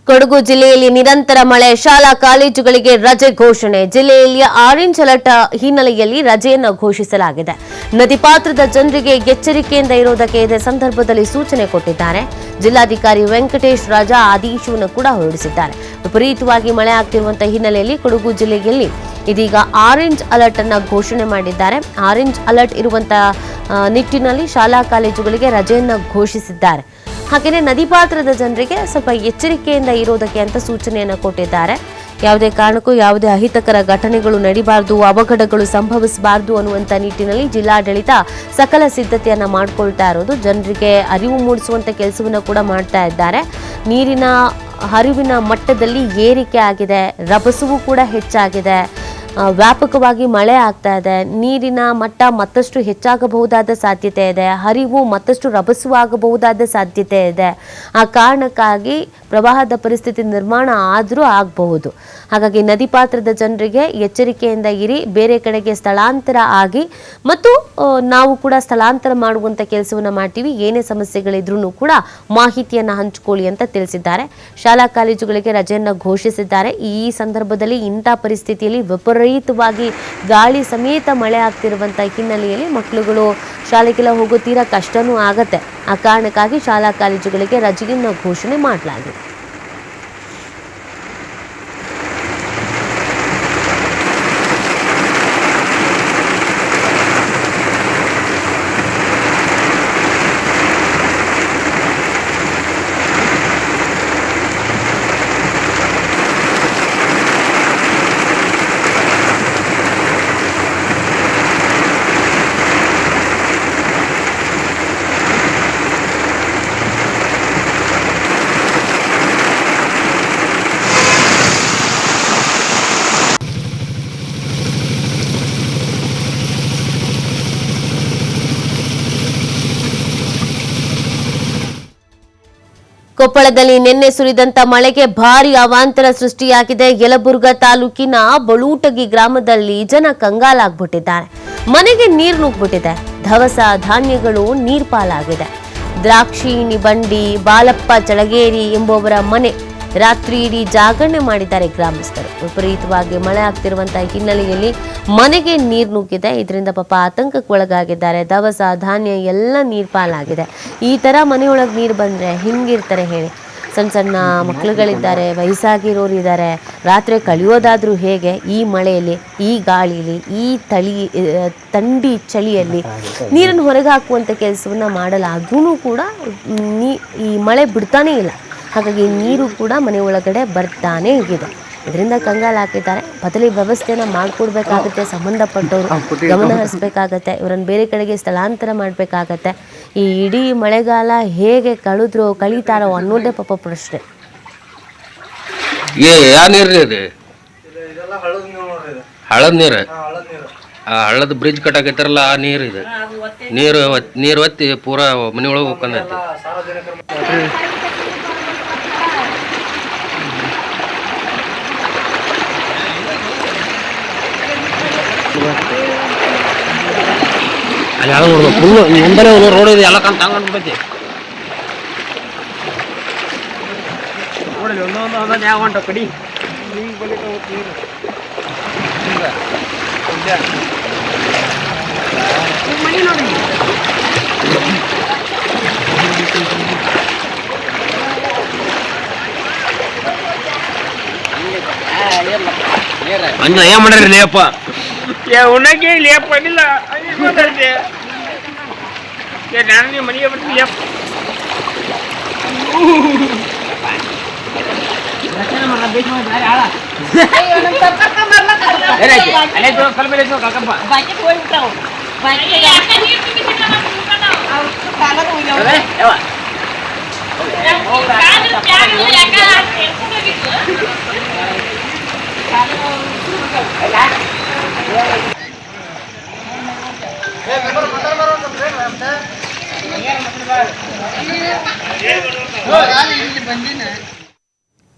ಕೊಡಗು ಜಿಲ್ಲೆಯಲ್ಲಿ ನಿರಂತರ ಮಳೆ, ಶಾಲಾ ಕಾಲೇಜುಗಳಿಗೆ ರಜೆ ಘೋಷಣೆ. ಜಿಲ್ಲೆಯಲ್ಲಿ ಆರೆಂಜ್ ಅಲರ್ಟ್ ಹಿನ್ನೆಲೆಯಲ್ಲಿ ರಜೆಯನ್ನು ಘೋಷಿಸಲಾಗಿದೆ. ನದಿ ಪಾತ್ರದ ಜನರಿಗೆ ಎಚ್ಚರಿಕೆಯಿಂದ ಇರುವುದಕ್ಕೆ ಇದೇ ಸಂದರ್ಭದಲ್ಲಿ ಸೂಚನೆ ಕೊಟ್ಟಿದ್ದಾರೆ. ಜಿಲ್ಲಾಧಿಕಾರಿ ವೆಂಕಟೇಶ್ ರಾಜಾ ಆದೇಶವನ್ನು ಕೂಡ ಹೊರಡಿಸಿದ್ದಾರೆ. ವಿಪರೀತವಾಗಿ ಮಳೆ ಆಗ್ತಿರುವಂತಹ ಹಿನ್ನೆಲೆಯಲ್ಲಿ ಕೊಡಗು ಜಿಲ್ಲೆಯಲ್ಲಿ ಇದೀಗ ಆರೆಂಜ್ ಅಲರ್ಟ್ ಅನ್ನು ಘೋಷಣೆ ಮಾಡಿದ್ದಾರೆ. ಆರೆಂಜ್ ಅಲರ್ಟ್ ಇರುವಂತಹ ನಿಟ್ಟಿನಲ್ಲಿ ಶಾಲಾ ಕಾಲೇಜುಗಳಿಗೆ ರಜೆಯನ್ನು ಘೋಷಿಸಿದ್ದಾರೆ. ಹಾಗೆಯೇ ನದಿ ಪಾತ್ರದ ಜನರಿಗೆ ಸ್ವಲ್ಪ ಎಚ್ಚರಿಕೆಯಿಂದ ಇರೋದಕ್ಕೆ ಅಂತ ಸೂಚನೆಯನ್ನು ಕೊಟ್ಟಿದ್ದಾರೆ. ಯಾವುದೇ ಕಾರಣಕ್ಕೂ ಯಾವುದೇ ಅಹಿತಕರ ಘಟನೆಗಳು ನಡೀಬಾರದು, ಅವಘಡಗಳು ಸಂಭವಿಸಬಾರದು ಅನ್ನುವಂಥ ನಿಟ್ಟಿನಲ್ಲಿ ಜಿಲ್ಲಾಡಳಿತ ಸಕಲ ಸಿದ್ಧತೆಯನ್ನು ಮಾಡಿಕೊಳ್ತಾ ಇರೋದು. ಜನರಿಗೆ ಅರಿವು ಮೂಡಿಸುವಂಥ ಕೆಲಸವನ್ನು ಕೂಡ ಮಾಡ್ತಾ ಇದ್ದಾರೆ. ನೀರಿನ ಹರಿವಿನ ಮಟ್ಟದಲ್ಲಿ ಏರಿಕೆ ಆಗಿದೆ, ರಭಸವೂ ಕೂಡ ಹೆಚ್ಚಾಗಿದೆ, ವ್ಯಾಪಕವಾಗಿ ಮಳೆ ಆಗ್ತಾ ಇದೆ, ನೀರಿನ ಮಟ್ಟ ಮತ್ತಷ್ಟು ಹೆಚ್ಚಾಗಬಹುದಾದ ಸಾಧ್ಯತೆ ಇದೆ, ಹರಿವು ಮತ್ತಷ್ಟು ರಭಸವಾಗಬಹುದಾದ ಸಾಧ್ಯತೆ ಇದೆ. ಆ ಕಾರಣಕ್ಕಾಗಿ ಪ್ರವಾಹದ ಪರಿಸ್ಥಿತಿ ನಿರ್ಮಾಣ ಆದರೂ ಆಗಬಹುದು. ಹಾಗಾಗಿ ನದಿ ಪಾತ್ರದ ಜನರಿಗೆ ಎಚ್ಚರಿಕೆಯಿಂದ ಇರಿ, ಬೇರೆ ಕಡೆಗೆ ಸ್ಥಳಾಂತರ ಆಗಿ ಮತ್ತು ನಾವು ಕೂಡ ಸ್ಥಳಾಂತರ ಮಾಡುವಂಥ ಕೆಲಸವನ್ನು ಮಾಡ್ತೀವಿ. ಏನೇ ಸಮಸ್ಯೆಗಳಿದ್ರೂ ಕೂಡ ಮಾಹಿತಿಯನ್ನು ಹಂಚಿಕೊಳ್ಳಿ ಅಂತ ತಿಳಿಸಿದ್ದಾರೆ. ಶಾಲಾ ಕಾಲೇಜುಗಳಿಗೆ ರಜೆಯನ್ನು ಘೋಷಿಸಿದ್ದಾರೆ. ಈ ಸಂದರ್ಭದಲ್ಲಿ ಇಂಥ ಪರಿಸ್ಥಿತಿಯಲ್ಲಿ ವಿಪರೀತವಾಗಿ ಗಾಳಿ ಸಮೇತ ಮಳೆ ಆಗ್ತಿರುವಂಥ ಹಿನ್ನೆಲೆಯಲ್ಲಿ ಮಕ್ಕಳುಗಳು ಶಾಲೆಗೆಲ್ಲ ಹೋಗೋ ತೀರಾ ಕಷ್ಟನೂ ಆಗತ್ತೆ. ಆ ಕಾರಣಕ್ಕಾಗಿ ಶಾಲಾ ಕಾಲೇಜುಗಳಿಗೆ ರಜೆಯನ್ನು ಘೋಷಣೆ ಮಾಡಲಾಗಿದೆ. ಕೊಪ್ಪಳದಲ್ಲಿ ನಿನ್ನೆ ಸುರಿದಂತ ಮಳೆಗೆ ಭಾರಿ ಅವಾಂತರ ಸೃಷ್ಟಿಯಾಗಿದೆ. ಯಲಬುರ್ಗಾ ತಾಲೂಕಿನ ಬಳುಟಗಿ ಗ್ರಾಮದಲ್ಲಿ ಜನ ಕಂಗಾಲಾಗ್ಬಿಟ್ಟಿದ್ದಾರೆ. ಮನೆಗೆ ನೀರು ನುಗ್ಬಿಟ್ಟಿದೆ. ದವಸ ಧಾನ್ಯಗಳು ನೀರ್ಪಾಲಾಗಿದೆ. ದ್ರಾಕ್ಷಿ ನಿಬಂಡಿ ಬಾಲಪ್ಪ ಚಳಗೇರಿ ಎಂಬುವರ ಮನೆ ರಾತ್ರಿ ಇಡೀ ಜಾಗರಣೆ ಮಾಡಿದ್ದಾರೆ ಗ್ರಾಮಸ್ಥರು. ವಿಪರೀತವಾಗಿ ಮಳೆ ಆಗ್ತಿರುವಂತಹ ಹಿನ್ನೆಲೆಯಲ್ಲಿ ಮನೆಗೆ ನೀರು ನುಗ್ಗಿದೆ. ಇದರಿಂದ ಪಾಪ ಆತಂಕಕ್ಕೊಳಗಾಗಿದ್ದಾರೆ. ದವಸ ಧಾನ್ಯ ಎಲ್ಲ ನೀರ್ಪಾಲಾಗಿದೆ. ಈ ತರ ಮನೆಯೊಳಗೆ ನೀರು ಬಂದ್ರೆ ಹಿಂಗಿರ್ತಾರೆ ಹೇಳಿ. ಸಣ್ಣ ಸಣ್ಣ ಮಕ್ಕಳುಗಳಿದ್ದಾರೆ, ವಯಸ್ಸಾಗಿರೋರು ಇದ್ದಾರೆ. ರಾತ್ರಿ ಕಳೆಯೋದಾದ್ರೂ ಹೇಗೆ ಈ ಮಳೆಯಲ್ಲಿ, ಈ ಗಾಳಿಲಿ, ಈ ಥಂಡಿ ಚಳಿಯಲ್ಲಿ ನೀರನ್ನು ಹೊರಗೆ ಹಾಕುವಂಥ ಕೆಲಸವನ್ನ ಮಾಡಲಾದ್ರೂ ಕೂಡ ಈ ಮಳೆ ಬಿಡ್ತಾನೇ ಇಲ್ಲ. ಹಾಗಾಗಿ ನೀರು ಕೂಡ ಮನೆ ಒಳಗಡೆ ಬರ್ತಾನೆ ಇದೆ. ಇದರಿಂದ ಕಂಗಾಲಾಗಿದ್ದಾರೆ. ಬದಲಿ ವ್ಯವಸ್ಥೆನ ಮಾಡಿಕೊಡ್ಬೇಕಾಗತ್ತೆ. ಸಂಬಂಧಪಟ್ಟವರು ಗಮನ ಹರಿಸ್ಬೇಕಾಗತ್ತೆ. ಇವರನ್ನು ಬೇರೆ ಕಡೆಗೆ ಸ್ಥಳಾಂತರ ಮಾಡಬೇಕಾಗತ್ತೆ. ಈ ಇಡೀ ಮಳೆಗಾಲ ಹೇಗೆ ಕಳೀತಾರೋ ಅನ್ನೋದೇ ಪಾಪ ಪ್ರಶ್ನೆ. ಹಳ್ಳದ ನೀರು, ಹಳ್ಳದ ಬ್ರಿಡ್ಜ್ ಕಟ್ಟಾಕೈತಾರಲ್ಲ, ಆ ನೀರು ಇದೆ. ನೀರು ಒತ್ತಿ ಪೂರಾ ಮನೆ ಒಳಗೆ ಹೋಗ್ಕೊಂಡೈತಿ. ಅಲ್ಲಿ ಯಾವ್ದು ನೋಡ್ದು ಫುಲ್ಲು ಮುಂದಲೇ ಒಂದು ರೋಡ್ ಇದೆ, ಎಲ್ಲ ಕಂತ ಹಂಗನ್ಬಿಟ್ಟೈತಿ. ನೋಡಿ ಒಂದೊಂದು ಯಾವ ಹೊಂಟ ಕಡಿ ಅನ್ನ ಏನ್ ಮಾಡ್ರಿ ಲೇಪ ಉಣ್ಣಕ್ಕೆ ಲೇಪ್ ಮಾಡಿಲ್ಲ. ನಾನು ನೀವು ಮನೆಗೆ ಬರ್ತೀನಿ ಲೇಪ್ ಬಂದಿನ